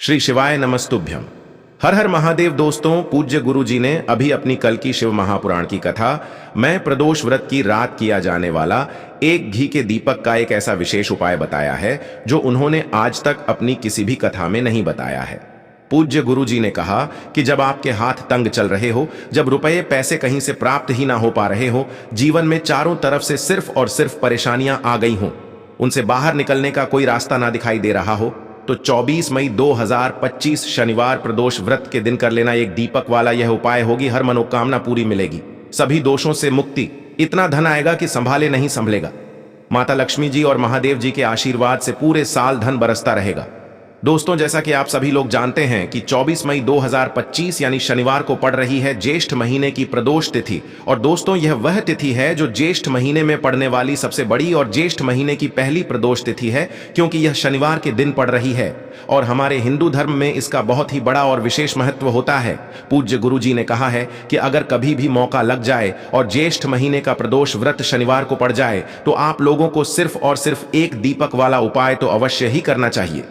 श्री शिवाय नमस्तुभ्यम। हर हर महादेव। दोस्तों, पूज्य गुरु जी ने अभी अपनी कल की शिव महापुराण की कथा मैं प्रदोष व्रत की रात किया जाने वाला एक घी के दीपक का एक ऐसा विशेष उपाय बताया है जो उन्होंने आज तक अपनी किसी भी कथा में नहीं बताया है। पूज्य गुरु जी ने कहा कि जब आपके हाथ तंग चल रहे हो, जब रुपए पैसे कहीं से प्राप्त ही ना हो पा रहे हो, जीवन में चारों तरफ से सिर्फ और सिर्फ परेशानियां आ गई हों, उनसे बाहर निकलने का कोई रास्ता ना दिखाई दे रहा हो, तो 24 मई 2025 शनिवार प्रदोष व्रत के दिन कर लेना एक दीपक वाला यह उपाय होगी। हर मनोकामना पूरी मिलेगी, सभी दोषों से मुक्ति, इतना धन आएगा कि संभाले नहीं संभलेगा। माता लक्ष्मी जी और महादेव जी के आशीर्वाद से पूरे साल धन बरसता रहेगा। दोस्तों, जैसा कि आप सभी लोग जानते हैं कि 24 मई 2025 यानी शनिवार को पड़ रही है ज्येष्ठ महीने की प्रदोष तिथि। और दोस्तों, यह वह तिथि है जो ज्येष्ठ महीने में पड़ने वाली सबसे बड़ी और ज्येष्ठ महीने की पहली प्रदोष तिथि है, क्योंकि यह शनिवार के दिन पड़ रही है और हमारे हिंदू धर्म में इसका बहुत ही बड़ा और विशेष महत्व होता है। पूज्य गुरु जी ने कहा है कि अगर कभी भी मौका लग जाए और ज्येष्ठ महीने का प्रदोष व्रत शनिवार को पड़ जाए तो आप लोगों को सिर्फ और सिर्फ एक दीपक वाला उपाय तो अवश्य ही करना चाहिए,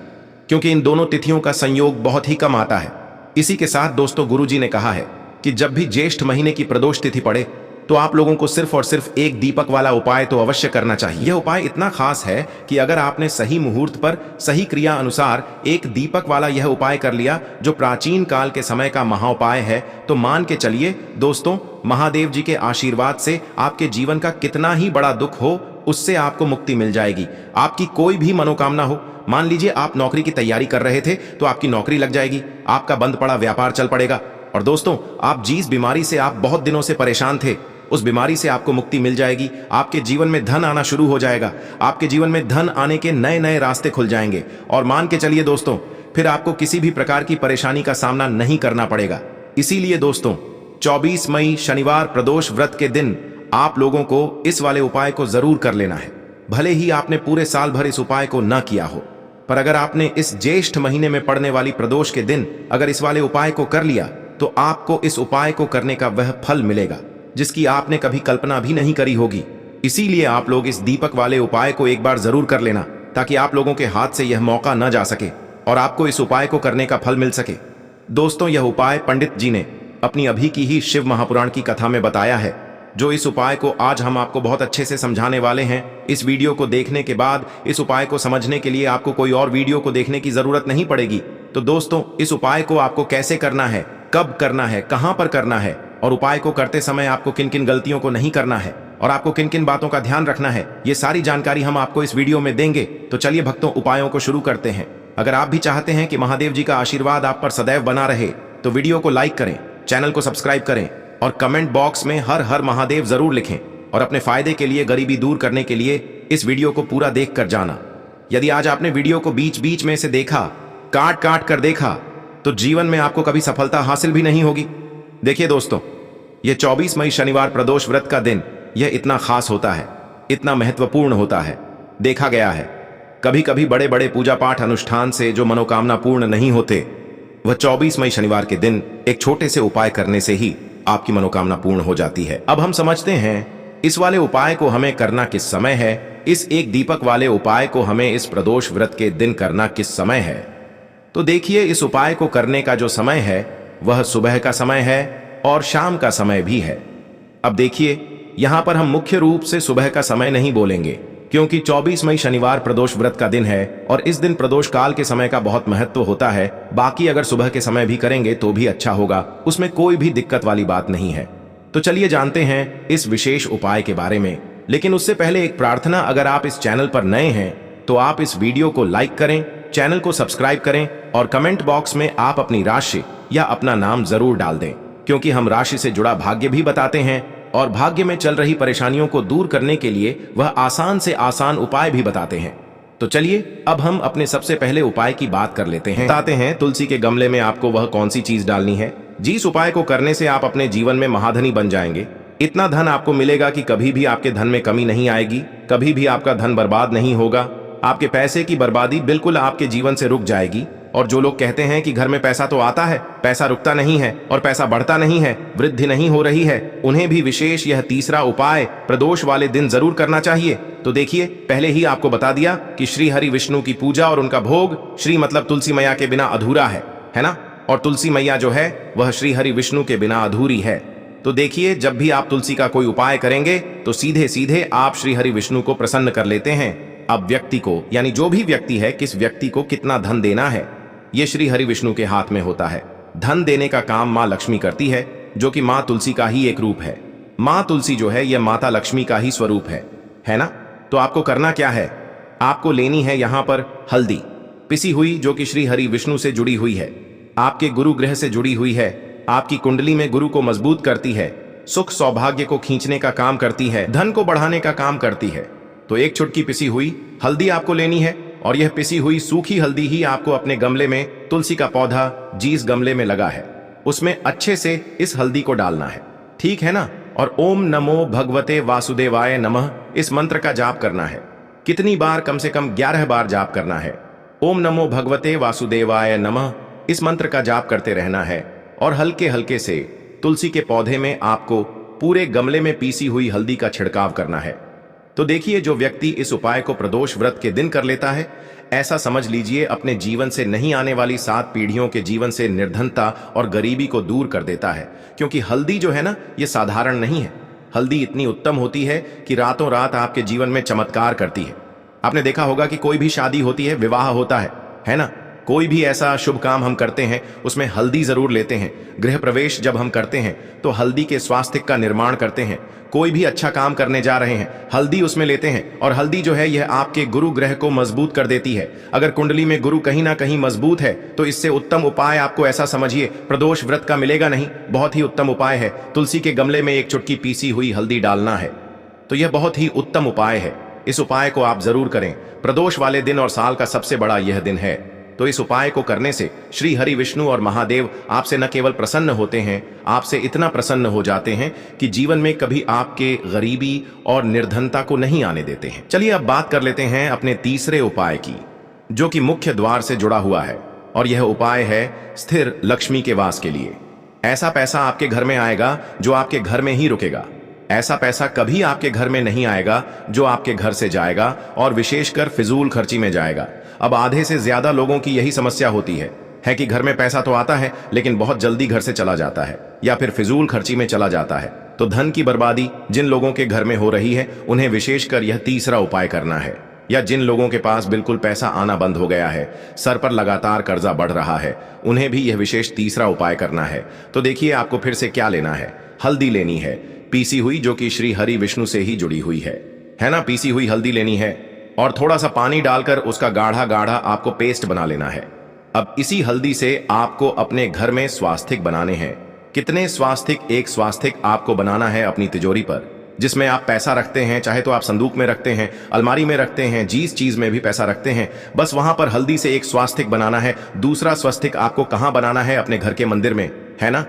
क्योंकि इन दोनों तिथियों का संयोग बहुत ही कम आता है। इसी के साथ दोस्तों, गुरु जी ने कहा है कि जब भी ज्येष्ठ महीने की प्रदोष तिथि पड़े तो आप लोगों को सिर्फ और सिर्फ एक दीपक वाला उपाय तो अवश्य करना चाहिए। यह उपाय इतना खास है कि अगर आपने सही मुहूर्त पर सही क्रिया अनुसार एक दीपक वाला यह उपाय कर लिया जो प्राचीन काल के समय का महाउपाय है, तो मान के चलिए दोस्तों, महादेव जी के आशीर्वाद से आपके जीवन का कितना ही बड़ा दुख हो उससे आपको मुक्ति मिल जाएगी। आपकी कोई भी मनोकामना हो, मान लीजिए आप नौकरी की तैयारी कर रहे थे तो आपकी नौकरी लग जाएगी, आपका बंद पड़ा व्यापार चल पड़ेगा। और दोस्तों, आप जिस बीमारी से आप बहुत दिनों से परेशान थे उस बीमारी से आपको मुक्ति मिल जाएगी। आपके जीवन में धन आना शुरू हो जाएगा, आपके जीवन में धन आने के नए नए रास्ते खुल जाएंगे। और मान के चलिए दोस्तों, फिर आपको किसी भी प्रकार की परेशानी का सामना नहीं करना पड़ेगा। इसीलिए दोस्तों, 24 मई शनिवार प्रदोष व्रत के दिन आप लोगों को इस वाले उपाय को जरूर कर लेना है। भले ही आपने पूरे साल भर इस उपाय को न किया हो, पर अगर आपने इस ज्येष्ठ महीने में पड़ने वाली प्रदोष के दिन अगर इस वाले उपाय को कर लिया तो आपको इस उपाय को करने का वह फल मिलेगा जिसकी आपने कभी कल्पना भी नहीं करी होगी। इसीलिए आप लोग इस दीपक वाले उपाय को एक बार जरूर कर लेना, ताकि आप लोगों के हाथ से यह मौका न जा सके और आपको इस उपाय को करने का फल मिल सके। दोस्तों, यह उपाय पंडित जी ने अपनी अभी की ही शिव महापुराण की कथा में बताया है, जो इस उपाय को आज हम आपको बहुत अच्छे से समझाने वाले हैं। इस वीडियो को देखने के बाद इस उपाय को समझने के लिए आपको कोई और वीडियो को देखने की जरूरत नहीं पड़ेगी। तो दोस्तों, इस उपाय को आपको कैसे करना है, कब करना है, कहां पर करना है और उपाय को करते समय आपको किन किन गलतियों को नहीं करना है और आपको किन किन बातों का ध्यान रखना है, ये सारी जानकारी हम आपको इस वीडियो में देंगे। तो चलिए भक्तों, उपायों को शुरू करते हैं। अगर आप भी चाहते हैं कि महादेव जी का आशीर्वाद आप पर सदैव बना रहे तो वीडियो को लाइक करें, चैनल को सब्सक्राइब करें और कमेंट बॉक्स में हर हर महादेव जरूर लिखें। और अपने फायदे के लिए, गरीबी दूर करने के लिए इस वीडियो को पूरा देख कर जाना। यदि आज आपने वीडियो को बीच बीच में से देखा, काट काट कर देखा, तो जीवन में आपको कभी सफलता हासिल भी नहीं होगी। देखिए दोस्तों, यह 24 मई शनिवार प्रदोष व्रत का दिन यह इतना खास होता है, इतना महत्वपूर्ण होता है। देखा गया है कभी कभी बड़े बड़े पूजा पाठ अनुष्ठान से जो मनोकामना पूर्ण नहीं होते, वह 24 मई शनिवार के दिन एक छोटे से उपाय करने से ही आपकी मनोकामना पूर्ण हो जाती है। अब हम समझते हैं इस वाले उपाय को हमें करना किस समय है, इस एक दीपक वाले उपाय को हमें इस प्रदोष व्रत के दिन करना किस समय है। तो देखिए, इस उपाय को करने का जो समय है वह सुबह का समय है और शाम का समय भी है। अब देखिए, यहां पर हम मुख्य रूप से सुबह का समय नहीं बोलेंगे, क्योंकि 24 मई शनिवार प्रदोष व्रत का दिन है और इस दिन प्रदोष काल के समय का बहुत महत्व होता है। बाकी अगर सुबह के समय भी करेंगे तो भी अच्छा होगा, उसमें कोई भी दिक्कत वाली बात नहीं है। तो चलिए जानते हैं इस विशेष उपाय के बारे में। लेकिन उससे पहले एक प्रार्थना, अगर आप इस चैनल पर नए हैं तो आप इस वीडियो को लाइक करें, चैनल को सब्सक्राइब करें और कमेंट बॉक्स में आप अपनी राशि या अपना नाम जरूर डाल दें, क्योंकि हम राशि से जुड़ा भाग्य भी बताते हैं और भाग्य में चल रही परेशानियों को दूर करने के लिए वह आसान से आसान उपाय भी बताते हैं। तो चलिए अब हम अपने सबसे पहले उपाय की बात कर लेते हैं। बताते हैं तुलसी के गमले में आपको वह कौन सी चीज डालनी है जिस उपाय को करने से आप अपने जीवन में महाधनी बन जाएंगे। इतना धन आपको मिलेगा कि कभी भी आपके धन में कमी नहीं आएगी, कभी भी आपका धन बर्बाद नहीं होगा, आपके पैसे की बर्बादी बिल्कुल आपके जीवन से रुक जाएगी और जो लोग कहते हैं कि घर में पैसा तो आता है, पैसा रुकता नहीं है और पैसा बढ़ता नहीं है, वृद्धि नहीं हो रही है, उन्हें भी विशेष यह तीसरा उपाय प्रदोष वाले दिन जरूर करना चाहिए। तो देखिए, पहले ही आपको बता दिया कि श्री हरि विष्णु की पूजा और उनका भोग, श्री मतलब तुलसी मैया के बिना अधूरा है ना? और तुलसी मैया जो है वह श्री हरि विष्णु के बिना अधूरी है। तो देखिए, जब भी आप तुलसी का कोई उपाय करेंगे तो सीधे सीधे आप श्री हरि विष्णु को प्रसन्न कर लेते हैं। अब व्यक्ति को, यानी जो भी व्यक्ति है, किस व्यक्ति को कितना धन देना है, ये श्री हरि विष्णु के हाथ में होता है। धन देने का काम माँ लक्ष्मी करती है, जो कि माँ तुलसी का ही एक रूप है। माँ तुलसी जो है यह माता लक्ष्मी का ही स्वरूप है ना? तो आपको करना क्या है? आपको लेनी है यहाँ पर हल्दी पिसी हुई, जो कि श्री हरि विष्णु से जुड़ी हुई है, आपके गुरु ग्रह से जुड़ी हुई है, आपकी कुंडली में गुरु को मजबूत करती है, सुख सौभाग्य को खींचने का काम करती है, धन को बढ़ाने का काम करती है। तो एक चुटकी पिसी हुई हल्दी आपको लेनी है, और यह पिसी हुई सूखी हल्दी ही आपको अपने गमले में, तुलसी का पौधा जिस गमले में लगा है उसमें अच्छे से इस हल्दी को डालना है, ठीक है ना? और ओम नमो भगवते वासुदेवाय नमः इस मंत्र का जाप करना है। कितनी बार? कम से कम 11 बार जाप करना है। ओम नमो भगवते वासुदेवाय नमः इस मंत्र का जाप करते रहना है, और हल्के हल्के से तुलसी के पौधे में आपको पूरे गमले में पीसी हुई हल्दी का छिड़काव करना है। तो देखिए, जो व्यक्ति इस उपाय को प्रदोष व्रत के दिन कर लेता है, ऐसा समझ लीजिए अपने जीवन से नहीं आने वाली 7 पीढ़ियों के जीवन से निर्धनता और गरीबी को दूर कर देता है। क्योंकि हल्दी जो है ना, ये साधारण नहीं है। हल्दी इतनी उत्तम होती है कि रातों रात आपके जीवन में चमत्कार करती है। आपने देखा होगा कि कोई भी शादी होती है, विवाह होता है ना? कोई भी ऐसा शुभ काम हम करते हैं उसमें हल्दी जरूर लेते हैं। गृह प्रवेश जब हम करते हैं तो हल्दी के स्वास्थ्य का निर्माण करते हैं। कोई भी अच्छा काम करने जा रहे हैं, हल्दी उसमें लेते हैं, और हल्दी जो है यह आपके गुरु ग्रह को मजबूत कर देती है। अगर कुंडली में गुरु कहीं ना कहीं मजबूत है तो इससे उत्तम उपाय आपको ऐसा समझिए प्रदोष व्रत का मिलेगा नहीं। बहुत ही उत्तम उपाय है, तुलसी के गमले में एक चुटकी पीसी हुई हल्दी डालना है। तो यह बहुत ही उत्तम उपाय है, इस उपाय को आप जरूर करें। प्रदोष वाले दिन और साल का सबसे बड़ा यह दिन है। तो इस उपाय को करने से श्री हरि विष्णु और महादेव आपसे न केवल प्रसन्न होते हैं, आपसे इतना प्रसन्न हो जाते हैं कि जीवन में कभी आपके गरीबी और निर्धनता को नहीं आने देते हैं। चलिए अब बात कर लेते हैं अपने तीसरे उपाय की, जो कि मुख्य द्वार से जुड़ा हुआ है, और यह उपाय है स्थिर लक्ष्मी के वास के लिए। ऐसा पैसा आपके घर में आएगा जो आपके घर में ही रुकेगा। ऐसा पैसा कभी आपके घर में नहीं आएगा जो आपके घर से जाएगा, और विशेषकर फिजूल खर्ची में जाएगा। अब आधे से ज्यादा लोगों की यही समस्या होती है कि घर में पैसा तो आता है लेकिन बहुत जल्दी घर से चला जाता है, या फिर फिजूल खर्ची में चला जाता है। तो धन की बर्बादी जिन लोगों के घर में हो रही है उन्हें विशेषकर यह तीसरा उपाय करना है। या जिन लोगों के पास बिल्कुल पैसा आना बंद हो गया है, सर पर लगातार कर्जा बढ़ रहा है, उन्हें भी यह विशेष तीसरा उपाय करना है। तो देखिए, आपको फिर से क्या लेना है? हल्दी लेनी है पीसी हुई, जो कि श्री हरि विष्णु से ही जुड़ी हुई है ना? पीसी हुई हल्दी लेनी है, और थोड़ा सा पानी डालकर उसका गाढ़ा गाढ़ा आपको पेस्ट बना लेना है। अब इसी हल्दी से आपको अपने घर में स्वास्तिक बनाने हैं। कितने स्वास्तिक? एक स्वास्तिक आपको बनाना है अपनी तिजोरी पर, जिसमें आप पैसा रखते हैं, चाहे तो आप संदूक में रखते हैं, अलमारी में रखते हैं, जिस चीज में भी पैसा रखते हैं, बस वहां पर हल्दी से एक स्वास्तिक बनाना है। दूसरा स्वस्तिक आपको कहां बनाना है? अपने घर के मंदिर में, है ना?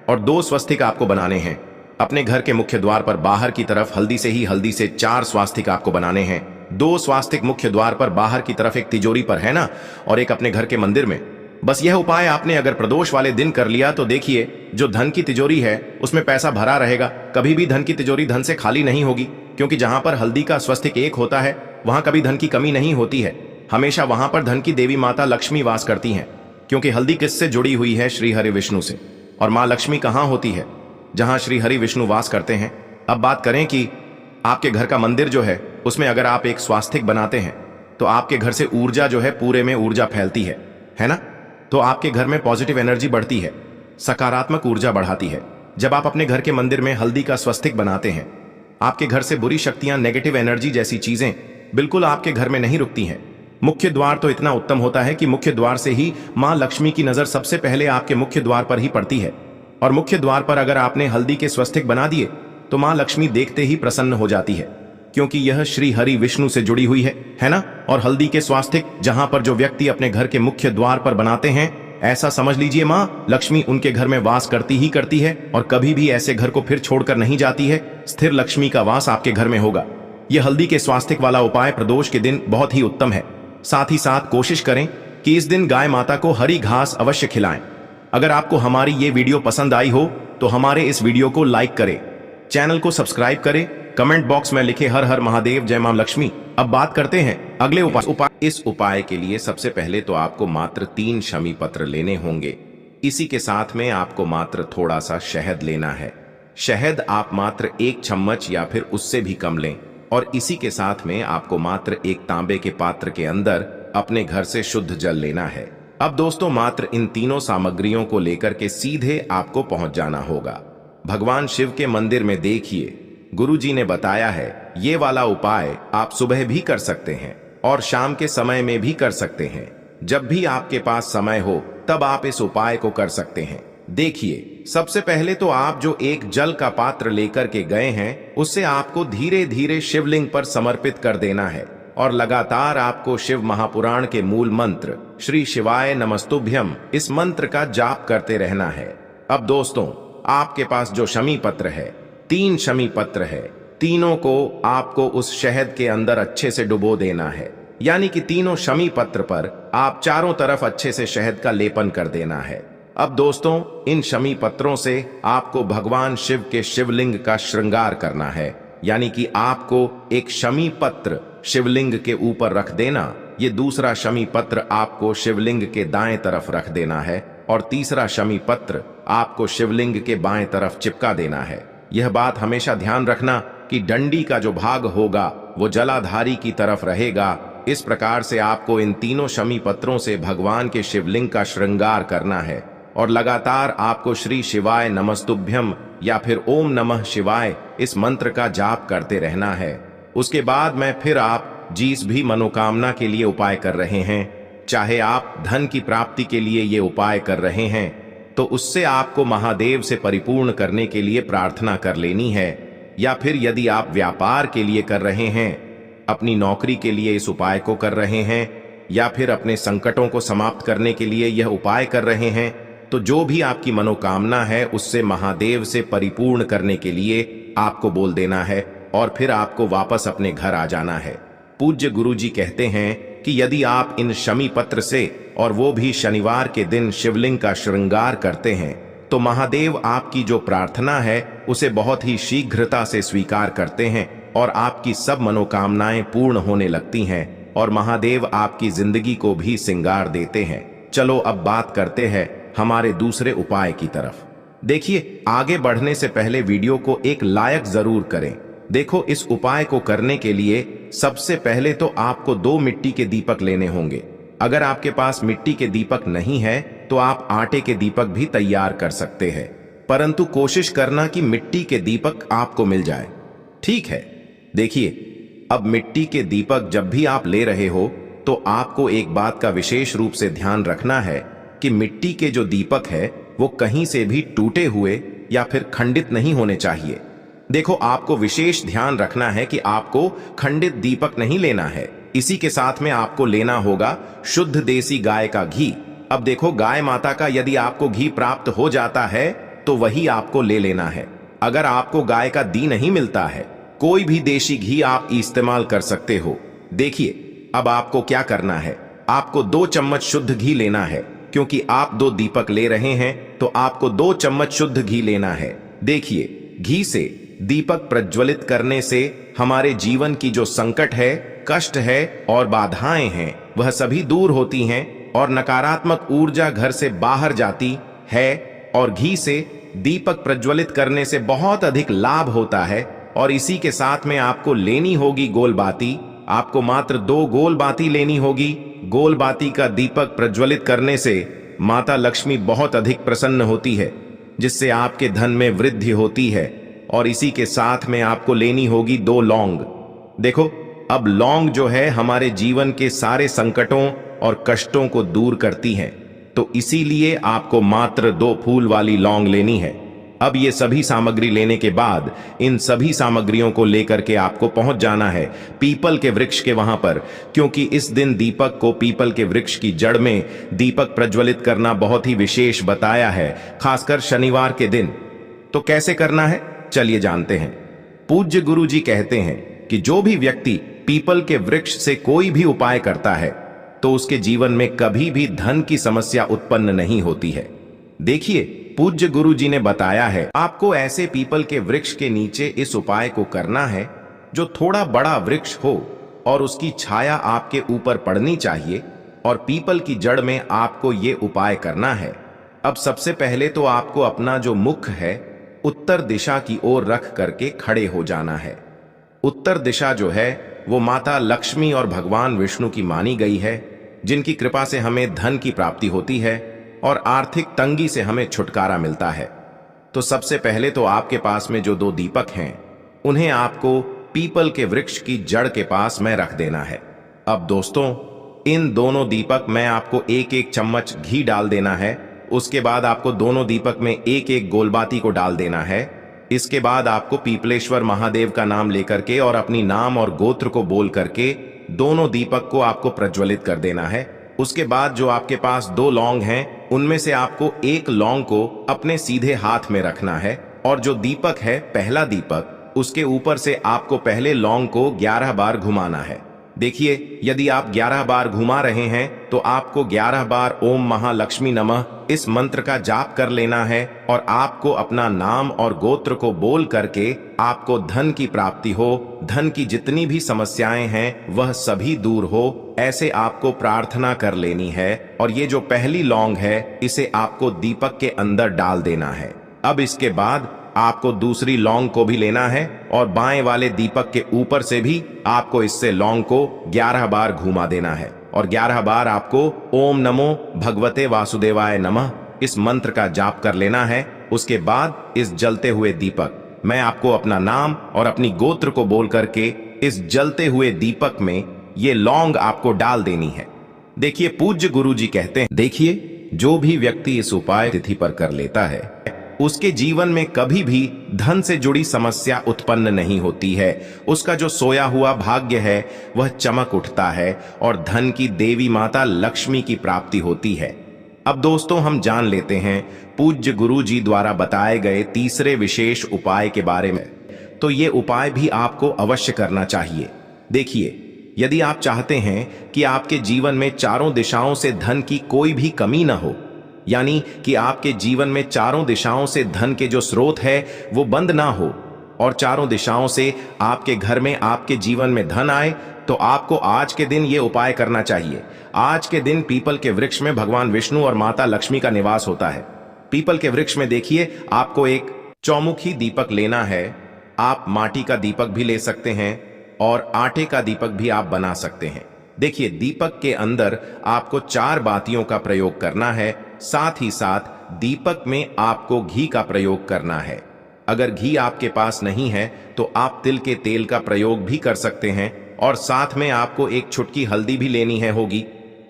और 2 स्वस्तिक आपको बनाने हैं अपने घर के मुख्य द्वार पर बाहर की तरफ। हल्दी से 4 स्वास्तिक आपको बनाने हैं। 2 स्वास्तिक मुख्य द्वार पर बाहर की तरफ, एक तिजोरी पर, है ना? और एक अपने घर के मंदिर में। बस यह उपाय आपने अगर प्रदोष वाले दिन कर लिया तो देखिए, जो धन की तिजोरी है उसमें पैसा भरा रहेगा। कभी भी धन की तिजोरी धन से खाली नहीं होगी, क्योंकि जहां पर हल्दी का स्वस्तिक एक होता है वहां कभी धन की कमी नहीं होती है। हमेशा वहां पर धन की देवी माता लक्ष्मी वास करती हैं, क्योंकि हल्दी किससे जुड़ी हुई है? श्री हरि विष्णु से। और माँ लक्ष्मी कहाँ होती है? जहां श्री हरि विष्णु वास करते हैं। अब बात करें कि आपके घर का मंदिर जो है उसमें अगर आप एक स्वास्तिक बनाते हैं तो आपके घर से ऊर्जा जो है, पूरे में ऊर्जा फैलती है ना? तो आपके घर में पॉजिटिव एनर्जी बढ़ती है, सकारात्मक ऊर्जा बढ़ाती है। जब आप अपने घर के मंदिर में हल्दी का स्वस्तिक बनाते हैं, आपके घर से बुरी शक्तियां, नेगेटिव एनर्जी जैसी चीजें बिल्कुल आपके घर में नहीं रुकती हैं। मुख्य द्वार तो इतना उत्तम होता है कि मुख्य द्वार से ही माँ लक्ष्मी की नजर सबसे पहले आपके मुख्य द्वार पर ही पड़ती है। और मुख्य द्वार पर अगर आपने हल्दी के स्वस्तिक बना दिए तो माँ लक्ष्मी देखते ही प्रसन्न हो जाती है, क्योंकि यह श्री हरि विष्णु से जुड़ी हुई है ना? और हल्दी के स्वास्तिक जहां पर जो व्यक्ति अपने घर के मुख्य द्वार पर बनाते हैं, ऐसा समझ लीजिए माँ लक्ष्मी उनके घर में वास करती ही करती है, और कभी भी ऐसे घर को फिर छोड़कर नहीं जाती है। स्थिर लक्ष्मी का वास आपके घर में होगा। यह हल्दी के स्वास्तिक वाला उपाय प्रदोष के दिन बहुत ही उत्तम है। साथ ही साथ कोशिश करें कि इस दिन गाय माता को हरी घास अवश्य खिलाएं। अगर आपको हमारी ये वीडियो पसंद आई हो तो हमारे इस वीडियो को लाइक करें, चैनल को सब्सक्राइब करें, कमेंट बॉक्स में लिखे हर हर महादेव, जय मां लक्ष्मी। अब बात करते हैं अगले उपाय। इस उपाय के लिए सबसे पहले तो आपको मात्र 3 शमी पत्र लेने होंगे। इसी के साथ में आपको मात्र थोड़ा सा शहद लेना है। शहद आप मात्र 1 चम्मच या फिर उससे भी कम लें, और इसी के साथ में आपको मात्र एक तांबे के पात्र के अंदर अपने घर से शुद्ध जल लेना है। अब दोस्तों, मात्र इन तीनों सामग्रियों को लेकर के सीधे आपको पहुंच जाना होगा भगवान शिव के मंदिर में। देखिए, गुरुजी ने बताया है ये वाला उपाय आप सुबह भी कर सकते हैं और शाम के समय में भी कर सकते हैं। जब भी आपके पास समय हो तब आप इस उपाय को कर सकते हैं। देखिए, सबसे पहले तो आप जो एक जल का पात्र लेकर के गए हैं उससे आपको धीरे धीरे शिवलिंग पर समर्पित कर देना है, और लगातार आपको शिव महापुराण के मूल मंत्र श्री शिवाय नमस्तुभ्यम इस मंत्र का जाप करते रहना है। अब दोस्तों, आपके पास जो शमी पत्र है, 3 शमी पत्र है, तीनों को आपको उस शहद के अंदर अच्छे से डुबो देना है। यानी कि तीनों शमी पत्र पर आप चारों तरफ अच्छे से शहद का लेपन कर देना है। अब दोस्तों, इन शमी पत्रों से आपको भगवान शिव के शिवलिंग का श्रृंगार करना है। यानी कि आपको एक शमी पत्र शिवलिंग के ऊपर रख देना, ये दूसरा शमी पत्र आपको शिवलिंग के दाएं तरफ रख देना है, और तीसरा शमी पत्र आपको शिवलिंग के बाएं तरफ चिपका देना है। यह बात हमेशा ध्यान रखना कि डंडी का जो भाग होगा वो जलाधारी की तरफ रहेगा। इस प्रकार से आपको इन तीनों शमी पत्रों से भगवान के शिवलिंग का श्रृंगार करना है, और लगातार आपको श्री शिवाय नमस्तुभ्यम या फिर ओम नमः शिवाय इस मंत्र का जाप करते रहना है। उसके बाद में फिर आप जिस भी मनोकामना के लिए उपाय कर रहे हैं, चाहे आप धन की प्राप्ति के लिए ये उपाय कर रहे हैं, तो उससे आपको महादेव से परिपूर्ण करने के लिए प्रार्थना कर लेनी है। या फिर यदि आप व्यापार के लिए कर रहे हैं, अपनी नौकरी के लिए इस उपाय को कर रहे हैं, या फिर अपने संकटों को समाप्त करने के लिए यह उपाय कर रहे हैं, तो जो भी आपकी मनोकामना है उससे महादेव से परिपूर्ण करने के लिए आपको बोल देना है, और फिर आपको वापस अपने घर आ जाना है। पूज्य गुरुजी कहते हैं कि यदि आप इन शमी पत्र से, और वो भी शनिवार के दिन, शिवलिंग का श्रृंगार करते हैं, तो महादेव आपकी जो प्रार्थना है उसे बहुत ही शीघ्रता से स्वीकार करते हैं, और आपकी सब मनोकामनाएं पूर्ण होने लगती हैं, और महादेव आपकी जिंदगी को भी सिंगार देते हैं। चलो अब बात करते हैं हमारे दूसरे उपाय की तरफ। देखिए, आगे बढ़ने से पहले वीडियो को एक लाइक जरूर करें। देखो, इस उपाय को करने के लिए सबसे पहले तो आपको 2 मिट्टी के दीपक लेने होंगे। अगर आपके पास मिट्टी के दीपक नहीं है तो आप आटे के दीपक भी तैयार कर सकते हैं, परंतु कोशिश करना कि मिट्टी के दीपक आपको मिल जाए। ठीक है। देखिए, अब मिट्टी के दीपक जब भी आप ले रहे हो तो आपको एक बात का विशेष रूप से ध्यान रखना है कि मिट्टी के जो दीपक है वो कहीं से भी टूटे हुए या फिर खंडित नहीं होने चाहिए। देखो, आपको विशेष ध्यान रखना है कि आपको खंडित दीपक नहीं लेना है। इसी के साथ में आपको लेना होगा शुद्ध देसी गाय का घी। अब देखो, गाय माता का यदि आपको घी प्राप्त हो जाता है तो वही आपको ले लेना है। अगर आपको गाय का घी नहीं मिलता है, कोई भी देसी घी आप इस्तेमाल कर सकते हो। देखिए, अब आपको क्या करना है, आपको 2 चम्मच शुद्ध घी लेना है। क्योंकि आप 2 दीपक ले रहे हैं तो आपको 2 चम्मच शुद्ध घी लेना है। देखिए, घी से दीपक प्रज्वलित करने से हमारे जीवन की जो संकट है, कष्ट है और बाधाएं हैं, वह सभी दूर होती हैं, और नकारात्मक ऊर्जा घर से बाहर जाती है। और घी से दीपक प्रज्वलित करने से बहुत अधिक लाभ होता है। और इसी के साथ में आपको लेनी होगी गोल बाती। आपको मात्र 2 गोल बाती लेनी होगी। गोल बाती का दीपक प्रज्वलित करने से माता लक्ष्मी बहुत अधिक प्रसन्न होती है, जिससे आपके धन में वृद्धि होती है। और इसी के साथ में आपको लेनी होगी 2 लौंग। देखो, अब लौंग जो है हमारे जीवन के सारे संकटों और कष्टों को दूर करती है, तो इसीलिए आपको मात्र 2 फूल वाली लौंग लेनी है। अब ये सभी सामग्री लेने के बाद इन सभी सामग्रियों को लेकर के आपको पहुंच जाना है पीपल के वृक्ष के वहां पर, क्योंकि इस दिन दीपक को पीपल के वृक्ष की जड़ में दीपक प्रज्वलित करना बहुत ही विशेष बताया है, खासकर शनिवार के दिन। तो कैसे करना है, चलिए जानते हैं। पूज्य गुरुजी कहते हैं कि जो भी व्यक्ति पीपल के वृक्ष से कोई भी उपाय करता है, तो उसके जीवन में कभी भी धन की समस्या उत्पन्न नहीं होती है। देखिए, पूज्य गुरु जी ने बताया है आपको ऐसे पीपल के वृक्ष के नीचे इस उपाय को करना है जो थोड़ा बड़ा वृक्ष हो और उसकी छाया आपके ऊपर पड़नी चाहिए, और पीपल की जड़ में आपको ये उपाय करना है। अब सबसे पहले तो आपको अपना जो मुख है उत्तर दिशा की ओर रख करके खड़े हो जाना है। उत्तर दिशा जो है वो माता लक्ष्मी और भगवान विष्णु की मानी गई है, जिनकी कृपा से हमें धन की प्राप्ति होती है और आर्थिक तंगी से हमें छुटकारा मिलता है। तो सबसे पहले तो आपके पास में जो 2 दीपक हैं उन्हें आपको पीपल के वृक्ष की जड़ के पास में रख देना है। अब दोस्तों, इन दोनों दीपक में आपको 1-1 चम्मच घी डाल देना है। उसके बाद आपको दोनों दीपक में 1-1 गोलबाती को डाल देना है। इसके बाद आपको पीपलेश्वर महादेव का नाम लेकर के और अपनी नाम और गोत्र को बोल करके दोनों दीपक को आपको प्रज्वलित कर देना है। उसके बाद जो आपके पास 2 लौंग हैं उनमें से आपको 1 लौंग को अपने सीधे हाथ में रखना है, और जो दीपक है पहला दीपक उसके ऊपर से आपको पहले लौंग को 11 बार घुमाना है। देखिए, यदि आप 11 बार घुमा रहे हैं तो आपको 11 बार ओम महालक्ष्मी नमः इस मंत्र का जाप कर लेना है, और आपको अपना नाम और गोत्र को बोल करके आपको धन की प्राप्ति हो, धन की जितनी भी समस्याएं हैं वह सभी दूर हो, ऐसे आपको प्रार्थना कर लेनी है। और ये जो पहली लौंग है इसे आपको दीपक के अंदर डाल देना है। अब इसके बाद आपको दूसरी लौंग को भी लेना है और बाएं वाले दीपक के ऊपर से भी आपको इससे लौंग को 11 बार घुमा देना है, और 11 बार आपको ओम नमो भगवते वासुदेवाय नमः इस मंत्र का जाप कर लेना है। उसके बाद इस जलते हुए दीपक मैं आपको अपना नाम और अपनी गोत्र को बोल करके इस जलते हुए दीपक में ये लौंग आपको डाल देनी है। देखिए, पूज्य गुरु जी कहते हैं, देखिए, जो भी व्यक्ति इस उपाय तिथि पर कर लेता है उसके जीवन में कभी भी धन से जुड़ी समस्या उत्पन्न नहीं होती है। उसका जो सोया हुआ भाग्य है वह चमक उठता है और धन की देवी माता लक्ष्मी की प्राप्ति होती है। अब दोस्तों, हम जान लेते हैं पूज्य गुरु जी द्वारा बताए गए तीसरे विशेष उपाय के बारे में। तो ये उपाय भी आपको अवश्य करना चाहिए। देखिए, यदि आप चाहते हैं कि आपके जीवन में चारों दिशाओं से धन की कोई भी कमी न हो, यानी कि आपके जीवन में चारों दिशाओं से धन के जो स्रोत है वो बंद ना हो और चारों दिशाओं से आपके घर में आपके जीवन में धन आए, तो आपको आज के दिन ये उपाय करना चाहिए। आज के दिन पीपल के वृक्ष में भगवान विष्णु और माता लक्ष्मी का निवास होता है। पीपल के वृक्ष में देखिए, आपको एक चौमुखी दीपक लेना है। आप माटी का दीपक भी ले सकते हैं और आटे का दीपक भी आप बना सकते हैं। देखिए, दीपक के अंदर आपको 4 बातियों का प्रयोग करना है। साथ ही साथ दीपक में आपको घी का प्रयोग करना है। अगर घी आपके पास नहीं है तो आप तिल के तेल का प्रयोग भी कर सकते हैं, और साथ में आपको एक चुटकी हल्दी भी लेनी है होगी।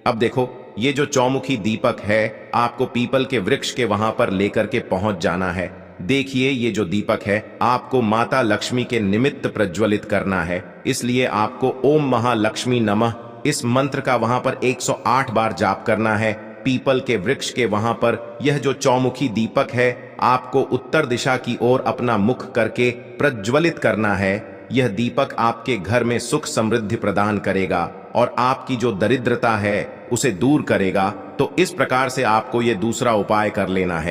अब देखो, ये जो चौमुखी दीपक है आपको पीपल के वृक्ष के वहां पर लेकर के पहुंच जाना है। देखिए, ये जो दीपक है आपको माता लक्ष्मी के निमित्त प्रज्वलित करना है, इसलिए आपको ओम महालक्ष्मी नमः इस मंत्र का वहां पर 108 बार जाप करना है। पीपल के वृक्ष के वहां पर यह जो चौमुखी दीपक है आपको उत्तर दिशा की ओर अपना मुख करके प्रज्वलित करना है। यह दीपक आपके घर में सुख समृद्धि प्रदान करेगा और आपकी जो दरिद्रता है उसे दूर करेगा। तो इस प्रकार से आपको यह दूसरा उपाय कर लेना है।